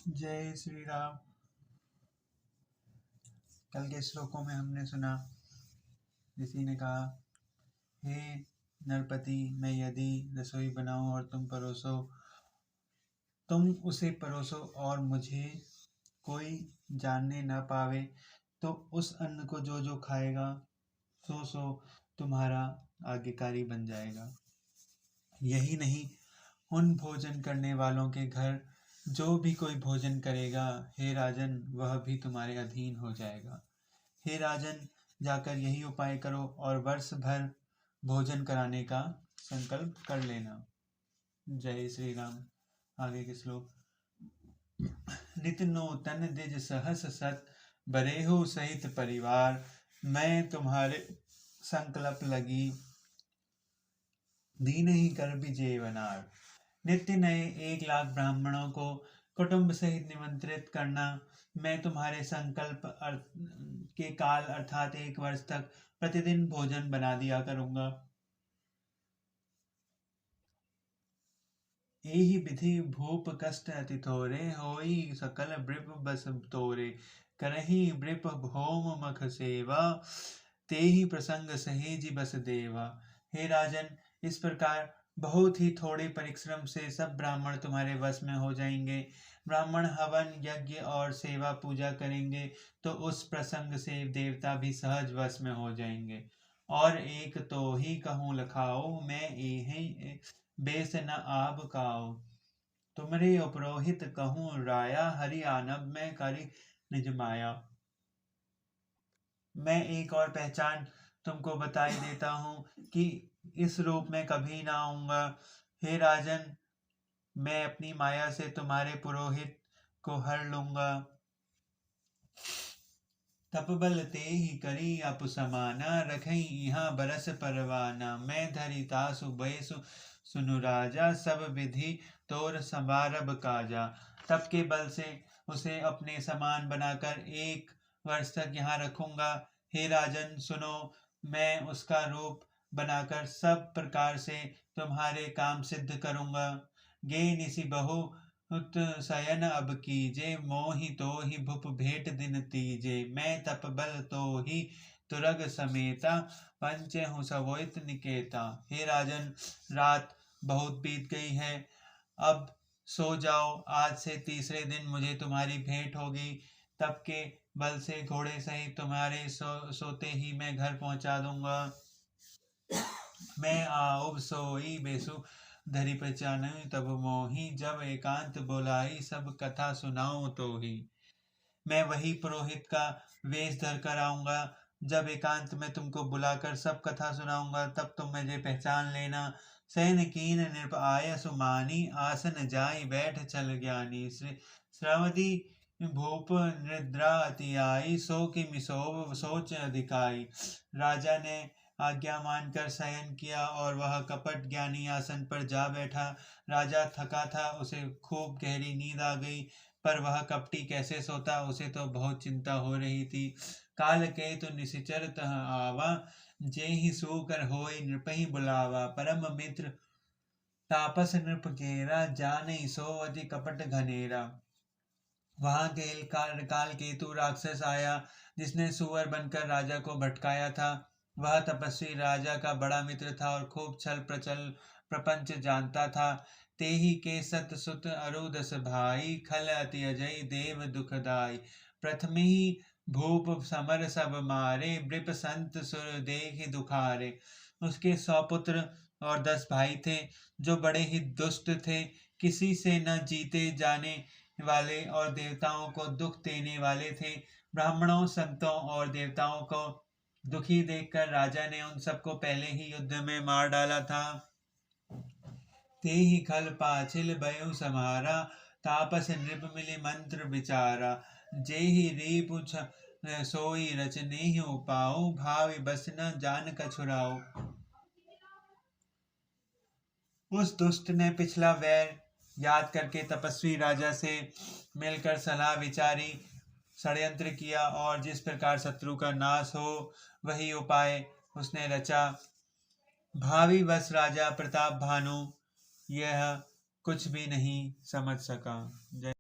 जय श्री राम। कल के श्लोकों में हमने सुना, ऋषि ने कहा, हे नरपति, मैं यदि रसोई बनाऊं और तुम उसे परोसो और मुझे कोई जानने न पावे, तो उस अन्न को जो जो खाएगा सो तुम्हारा आज्ञाकारी बन जाएगा। यही नहीं, उन भोजन करने वालों के घर जो भी कोई भोजन करेगा, हे राजन, वह भी तुम्हारे अधीन हो जाएगा। हे राजन, जाकर यही उपाय करो और वर्ष भर भोजन कराने का संकल्प कर लेना। जय श्री राम। आगे के श्लोक। नित नूतन द्विज सहस सत, बरेहु सहित परिवार, मैं तुम्हारे संकल्प लगी, दीन ही कर भी जेवनार। नित्य नए 1,00,000 ब्राह्मणों को कुटुंब सहित निमंत्रित करना, मैं तुम्हारे संकल्प के काल अर्थात 1 वर्ष तक प्रतिदिन भोजन बना दिया करूंगा। एहि विधि भूप कष्ट अति थोरे, होई सकल ब्रिप बस तोरे, करही ब्रिप भौम मख सेवा, तेहि प्रसंग सहेजी बस देवा। हे राजन, इस प्रकार बहुत ही थोड़े परिश्रम से सब ब्राह्मण तुम्हारे वश में हो जाएंगे। ब्राह्मण हवन यज्ञ और सेवा पूजा करेंगे तो उस प्रसंग से देवता भी सहज वश में हो जाएंगे। और एक तो ही कहूँ लखाओ, मैं एहि बेस न आब काओ, तुमरे उपरोहित कहूँ राया, हरि आनब में करी निज माया। मैं एक और पहचान तुमको बताई देता हूँ कि इस रूप में कभी ना आऊंगा। हे राजन, मैं अपनी माया से तुम्हारे पुरोहित को हर लूंगा। तपबल ते ही करी अप समाना, रखई यहाँ बरस परवाना, मैं धरी तासु बैसु सुनु राजा, सब विधि तोर संभारब काजा। तप के बल से उसे अपने समान बनाकर 1 वर्ष तक यहाँ रखूंगा। हे राजन सुनो, मैं उसका रूप बनाकर सब प्रकार से तुम्हारे काम सिद्ध करूंगा। गे निसि बहु उत शयन अब कीजे, मोहि तो ही भुप भेंट दिन तीजे, मैं तप बल तो ही तुरग समेता, पंचे हूँ सवोइत निकेता। हे राजन, रात बहुत बीत गई है, अब सो जाओ। आज से तीसरे दिन मुझे तुम्हारी भेंट होगी। तप के बल से घोड़े सहित तुम्हारे सोते ही मैं घर पहुंचा दूंगा। मैं आऊब सोई बेसु धरि पहचान, तब मोही, जब एकांत बोलाई, सब कथा सुनाऊं तो ही। मैं वही पुरोहित का वेश धर कर आऊंगा। जब एकांत में तुमको बुलाकर सब कथा सुनाऊंगा, तब तुम मुझे पहचान लेना। सैन कीन नृप आय सुमानी, आसन जाई बैठ चल ज्ञानी, श्रवदी भूप निद्रा अति आई, सो कि मिसोब सोच अधिकाई। राजा ने आज्ञा मानकर शयन किया और वह कपट ज्ञानी आसन पर जा बैठा। राजा थका था, उसे खूब गहरी नींद आ गई, पर वह कपटी कैसे सोता, उसे तो बहुत चिंता हो रही थी। काल के तो निशिचर तह आवा, जे ही सूकर होय नृपहि बुलावा, परम मित्र तापस नृप केरा, जाने सो अति कपट घनेरा। वहां काल केतु राक्षस आया, जिसने सुअर बनकर राजा को भटकाया था। वह तपस्वी राजा का बड़ा मित्र था और खूब छल प्रचल प्रपंच जानता था। तेहि के सत सुत अरुदस भाई, खल अति अजय देव दुखदाई। प्रथम ही भूप समर सब मारे, ब्रिप संत सुर देख दुखारे। उसके 100 पुत्र और 10 भाई थे, जो बड़े ही दुष्ट थे, किसी से न जीते जाने वाले और देवताओं को दुख देने वाले थे। ब्राह्मणों, संतों और देवताओं को दुखी देखकर राजा ने उन सबको पहले ही युद्ध में मार डाला था। ते ही खल पाछिल भयउ समारा, तापस नृप मिले मंत्र विचारा, जे ही रीपु सोई रचने ही उपाऊ, भाव बस न जान कछुराऊ। उस दुष्ट ने पिछला वैर याद करके तपस्वी राजा से मिलकर सलाह विचारी, षड्यंत्र किया और जिस प्रकार शत्रु का नाश हो वही उपाय उसने रचा। भावी बस राजा प्रताप भानु यह कुछ भी नहीं समझ सका। जय